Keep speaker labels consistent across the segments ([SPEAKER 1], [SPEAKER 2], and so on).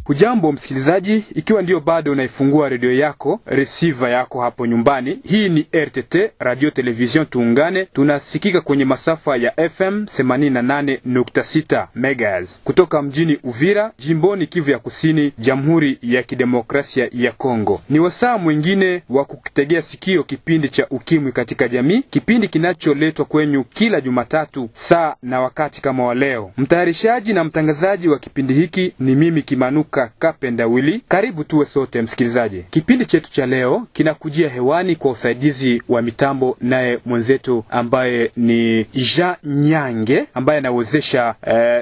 [SPEAKER 1] Hujambo msikilizaji, ikiwa ndio bado unaifungua redio yako, receiver yako hapo nyumbani. Hii ni RTT, Radio Television Tuungane. Tunasikika kwenye masafa ya FM 88.6 MHz. Kutoka mjini Uvira, jimboni Kivu ya Kusini, Jamhuri ya Kidemokrasia ya Kongo. Ni wasaa mwingine wa kukitegea sikio kipindi cha ukimwi katika jamii, kipindi kinacholetwa kwenyu kila Jumatatu saa na wakati kama wa leo. Mtayarishaji na mtangazaji wa kipindi hiki ni mimi Kimanuka Kapenda Willy. Karibu tuwe sote msikilizaji. Kipindi chetu cha leo kinakujia hewani kwa usaidizi wa mitambo naye mwenzetu ambaye ni Jean Nyange, ambaye anawezesha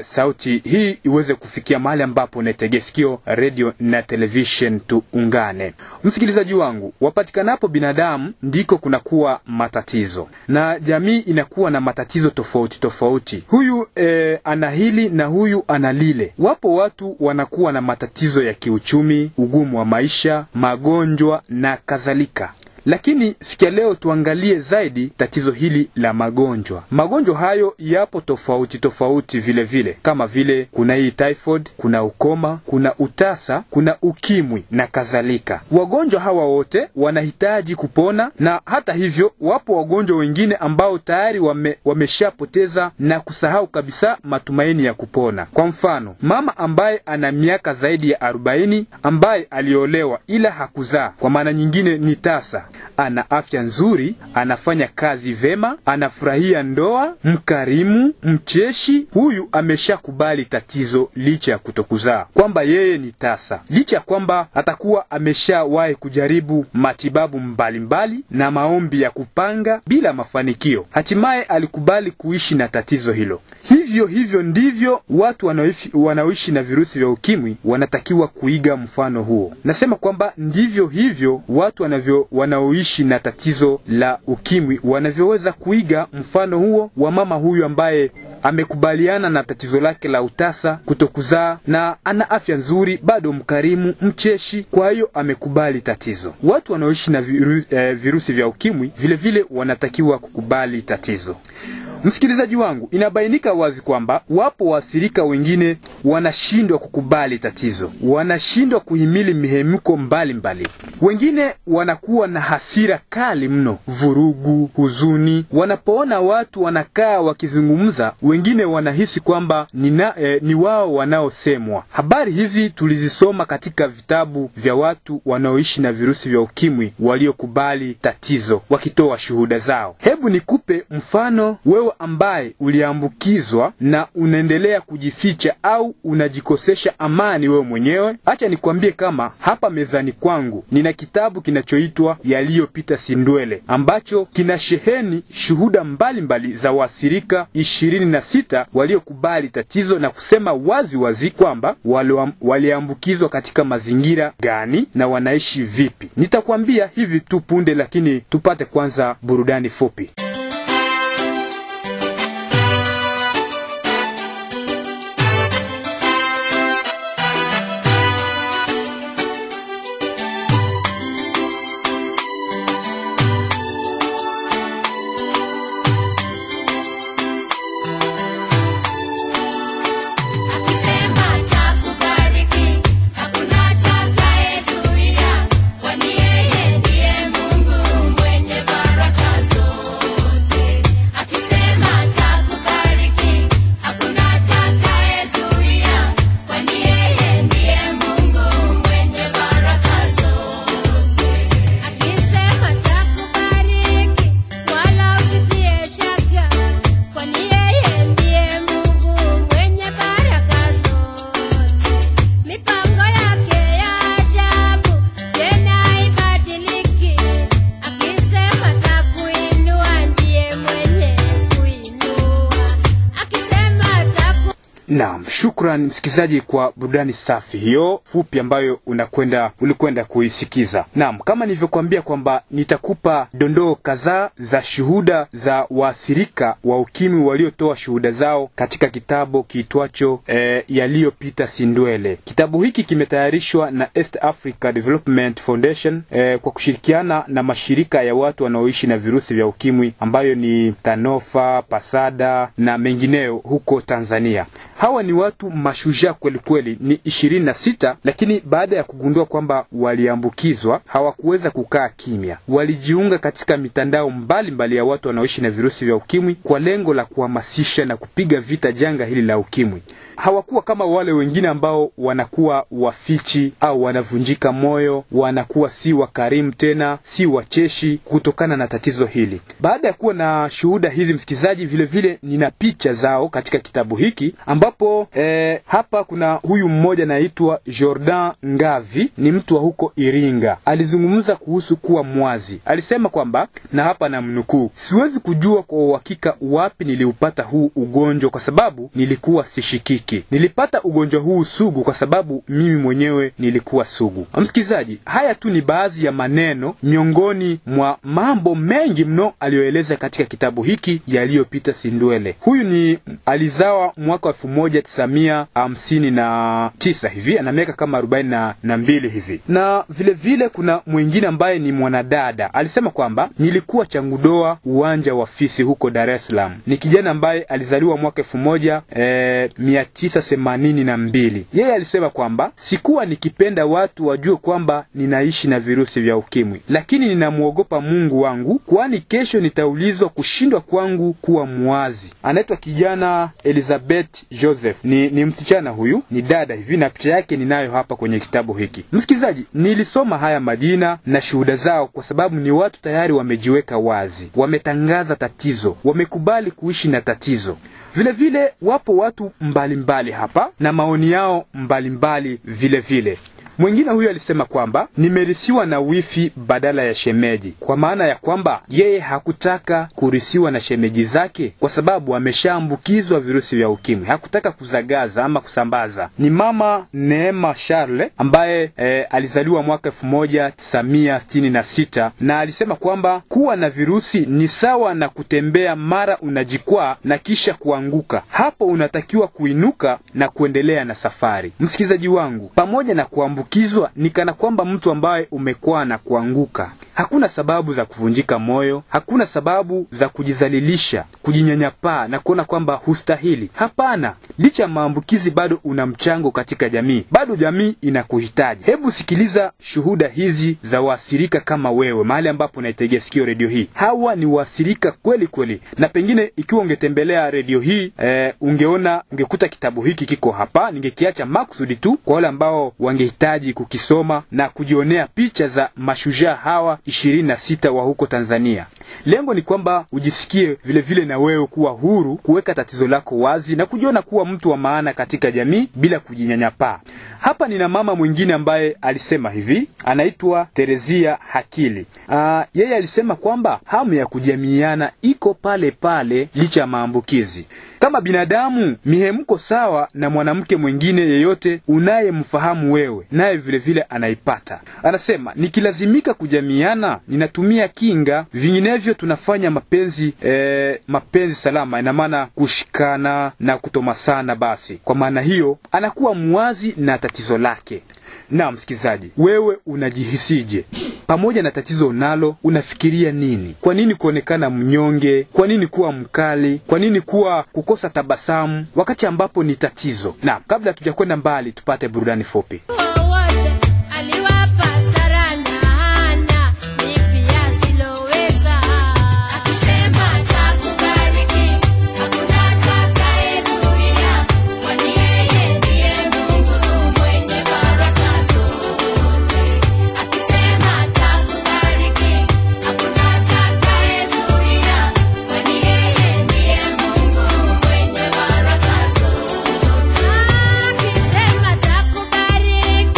[SPEAKER 1] sauti hii iweze kufikia mahali ambapo unategea sikio radio na television Tuungane. Msikilizaji wangu, wapatikanapo binadamu ndiko kunakuwa matatizo, na jamii inakuwa na matatizo tofauti tofauti. Huyu ana hili na huyu ana lile. Wapo watu wanakuwa na matatizo ya kiuchumi, ugumu wa maisha, magonjwa na kadhalika. Lakini sikia leo tuangalie zaidi tatizo hili la magonjwa. Magonjwa hayo yapo tofauti tofauti vile vile. Kama vile kuna hii typhoid, kuna ukoma, kuna utasa, kuna ukimwi na kadhalika. Wagonjwa hawa wote wanahitaji kupona, na hata hivyo wapo wagonjwa wengine ambao tayari wameshapoteza na kusahau kabisa matumaini ya kupona. Kwa mfano, mama ambaye ana miaka zaidi ya 40 ambaye aliolewa ila hakuzaa, kwa maana nyingine ni tasa. Ana afya nzuri, anafanya kazi vema, anafurahia ndoa, mkarimu, mcheshi. Huyu ameshakubali tatizo licha ya kutokuzaa, kwamba yeye ni tasa, licha kwamba atakuwa ameshawahi kujaribu matibabu mbalimbali na maombi ya kupanga bila mafanikio. Hatimaye alikubali kuishi na tatizo hilo. Hivyo ndivyo watu wanaoishi na virusi vya ukimwi wanatakiwa kuiga mfano huo. Nasema kwamba ndivyo hivyo watu wanaoishi na tatizo la ukimwi wanavyoweza kuiga mfano huo wa mama huyu ambaye amekubaliana na tatizo lake la utasa, kutokuzaa, na ana afya nzuri, bado mkarimu, mcheshi. Kwa hiyo amekubali tatizo. Watu wanaoishi na virusi vya ukimwi vile vile wanatakiwa kukubali tatizo. Msikilizaji wangu, inabainika wazi kwamba wapo waathirika wengine wanashindwa kukubali tatizo, wanashindwa kuhimili mihemko mbalimbali. Wengine wanakuwa na hasira kali mno, vurugu, huzuni. Wanapoona watu wanakaa wakizungumza, wengine wanahisi kwamba ni wao wanaosemwa. Habari hizi tulizisoma katika vitabu vya watu wanaoishi na virusi vya ukimwi waliokubali tatizo, wakitoa shuhuda zao. Hebu nikupe mfano wewe ambaye uliambukizwa na unaendelea kujificha au unajikosesha amani wewe mwenyewe. Acha nikwambie kama hapa mezani kwangu nina kitabu kinachoitwa Yaliyopita Sindwele, ambacho kina sheheni shuhuda mbalimbali za waathirika 26 waliokubali tatizo na kusema wazi kwamba waliambukizwa katika mazingira gani na wanaishi vipi. Nitakwambia hivi tu punde, lakini tupate kwanza burudani fupi. Naam, shukran msikizaji kwa burudani safi hiyo fupi ambayo ulikwenda kuisikiza. Naam, kama nilivyokuambia kwamba nitakupa dondoo kadhaa za shuhuda za waathirika wa ukimwi waliotoa shuhuda zao katika kitabu kiitwacho Yaliyopita Sindwele. Kitabu hiki kimetayarishwa na East Africa Development Foundation kwa kushirikiana na mashirika ya watu wanaoishi na virusi vya ukimwi ambayo ni Tanofa, Pasada na mengineo huko Tanzania. Hawa ni watu mashujaa kweli kweli, ni 26, lakini baada ya kugundua kwamba waliambukizwa hawakuweza kukaa kimya. Walijiunga katika mitandao mbalimbali ya watu wanaoishi na virusi vya ukimwi kwa lengo la kuhamasisha na kupiga vita janga hili la ukimwi. Hawakuwa kama wale wengine ambao wanakuwa wafichi au wanavunjika moyo, wanakuwa si wakarimu tena, si wacheshi kutokana na tatizo hili. Baada ya kuwa na shuhuda hizi, msikizaji, vile vile nina picha zao katika kitabu hiki, ambapo hapa kuna huyu mmoja anaitwa Jordan Ngavi, ni mtu wa huko Iringa. Alizungumza kuhusu kuwa mwazi. Alisema kwamba, na hapa namnukuu, siwezi kujua kwa uhakika wapi niliupata huu ugonjwa kwa sababu nilikuwa sishikiki. Nilipata ugonjwa huu sugu kwa sababu mimi mwenyewe nilikuwa sugu. Msikizaji, haya tu ni baadhi ya maneno miongoni mwa mambo mengi mno aliyoeleza katika kitabu hiki yaliyopita sindwele. Huyu ni alizawa mwaka 1959 hivi, ana miaka kama 42 hivi. Na vile vile kuna mwingine ambaye ni mwanadada. Alisema kwamba nilikuwa changudoa uwanja wa Fisi huko Dar es Salaam. Ni kijana ambaye alizaliwa mwaka 1982. Yeye alisema kwamba sikuwa nikipenda watu wajue kwamba ninaishi na virusi vya ukimwi, lakini ninamuogopa Mungu wangu, kwani kesho nitaulizwa kushindwa kwangu kuwa muwazi. Anaitwa kijana Elizabeth Joseph. Ni msichana huyu, ni dada hivi, na picha yake ninayo hapa kwenye kitabu hiki. Msikizaji, nilisoma haya majina na shuhuda zao kwa sababu ni watu tayari wamejiweka wazi, wametangaza tatizo, wamekubali kuishi na tatizo. Vile vile wapo watu mbalimbali hapa na maoni yao mbalimbali vile vile. Mwingine huyu alisema kwamba nimerisiwa na wifi badala ya shemeji, kwa maana ya kwamba yeye hakutaka kurisiwa na shemeji zake kwa sababu ameshaambukizwa virusi vya ukimwi, hakutaka kuzagaza ama kusambaza. Ni mama Neema Charles ambaye alizaliwa mwaka 1966, na alisema kwamba kuwa na virusi ni sawa na kutembea mara unajikwaa na kisha kuanguka. Hapo unatakiwa kuinuka na kuendelea na safari. Msikizaji wangu, pamoja na kuambukizwa ni kana kwamba mtu ambaye umekwaa na kuanguka. Hakuna sababu za kuvunjika moyo, hakuna sababu za kujizalilisha, kujinyanyapaa na kuona kwamba hustahili. Hapana, licha maambukizi bado una mchango katika jamii, bado jamii inakuhitaji. Hebu sikiliza shuhuda hizi za waasirika kama wewe, mahali ambapo unaitegea sikio redio hii. Hawa ni waasirika kweli kweli, na pengine ikiwa ungetembelea redio hii ungekuta kitabu hiki kiko hapa. Ningekiacha makusudi tu kwa wale ambao wangehitaji kukisoma na kujionea picha za mashujaa hawa 26 wa huko Tanzania. Lengo ni kwamba ujisikie vile vile na wewe kuwa huru, kuweka tatizo lako wazi na kujiona kuwa mtu wa maana katika jamii bila kujinyanyapaa. Hapa nina mama mwingine ambaye alisema hivi, anaitwa Terezia Hakili. Yeye alisema kwamba hamu ya kujamiiana iko pale pale licha ya maambukizi. Kama binadamu, mihemko sawa na mwanamke mwingine yeyote unayemfahamu wewe, naye vile vile anaipata. Anasema, nikilazimika kujamiiana, ninatumia kinga, vinginevyo tunafanya mapenzi salama, ina maana kushikana na kutomasana. Basi kwa maana hiyo anakuwa muwazi na tatizo lake. Na msikizaji, wewe unajihisije? Pamoja na tatizo unalo, unafikiria nini? Kwa nini kuonekana mnyonge? Kwa nini kuwa mkali? Kwa nini kukosa tabasamu wakati ambapo ni tatizo? Na kabla tujakwenda mbali, tupate burudani fupi.
[SPEAKER 2] Akisema takubariki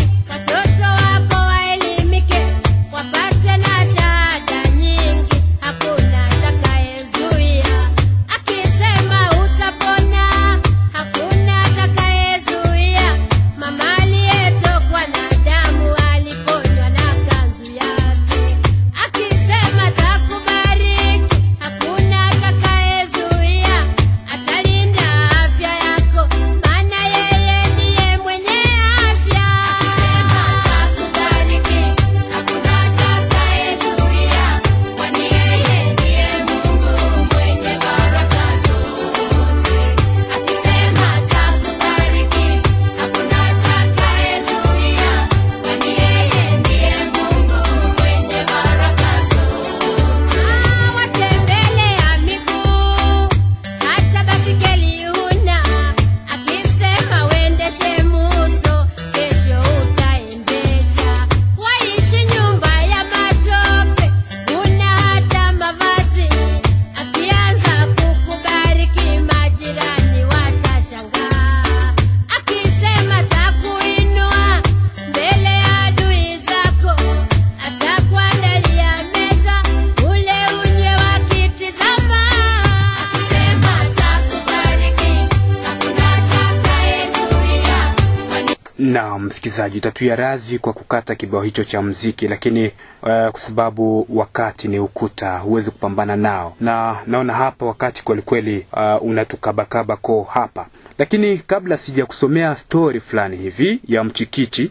[SPEAKER 1] Na msikizaji, tatuya razi kwa kukata kibao hicho cha muziki, lakini kwa sababu wakati ni ukuta, huwezi kupambana nao. Na naona hapa wakati kweli kweli unatukabakaba ko hapa. Lakini kabla sija kusomea story fulani hivi ya mchikichi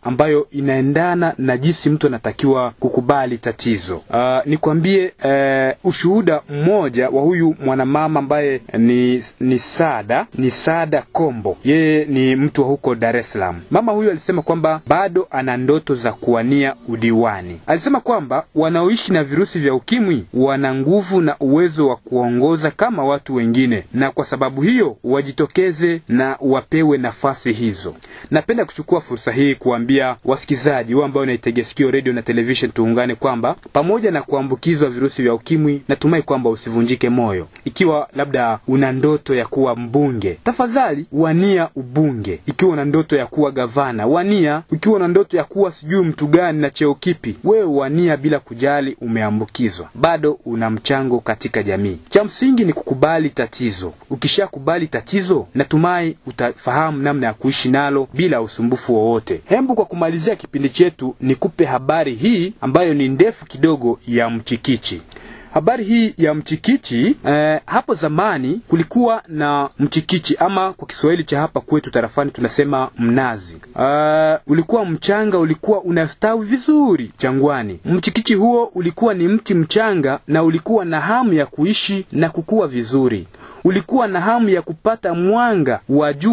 [SPEAKER 1] ambayo inaendana na jinsi mtu anatakiwa kukubali tatizo, nikwambie ushuhuda mmoja wa huyu mwanamama ambaye ni Sada Kombo. Yeye ni mtu wa huko Dar es Salaam. Mama huyu alisema kwamba bado ana ndoto za kuwania udiwani. Alisema kwamba wanaoishi na virusi vya ukimwi wana nguvu na uwezo wa kuongoza kama watu wengine, na kwa sababu hiyo wajitokeze na wapewe nafasi hizo. Napenda kuchukua fursa hii kuambia wasikizaji wao ambao wanaitegea sikio radio na television Tuungane kwamba pamoja na kuambukizwa virusi vya ukimwi, natumai kwamba usivunjike moyo. Ikiwa labda una ndoto ya kuwa mbunge, tafadhali wania ubunge. Ikiwa una ndoto ya kuwa gavana, wania. Ikiwa una ndoto ya kuwa sijui mtu gani na cheo kipi, wewe wania bila kujali umeambukizwa. Bado una mchango katika jamii. Cha msingi ni kukubali tatizo. Ukishakubali tatizo, natumai utafahamu namna ya kuishi nalo bila usumbufu wowote. Hembu kwa kumalizia kipindi chetu nikupe habari hii ambayo ni ndefu kidogo ya mchikichi. Habari hii ya mchikichi, hapo zamani kulikuwa na mchikichi, ama kwa Kiswahili cha hapa kwetu tarafani tunasema mnazi. Ulikuwa mchanga, ulikuwa unastawi vizuri jangwani. Mchikichi huo ulikuwa ni mti mchanga na ulikuwa na hamu ya kuishi na kukua vizuri. Ulikuwa na hamu ya kupata mwanga wa jua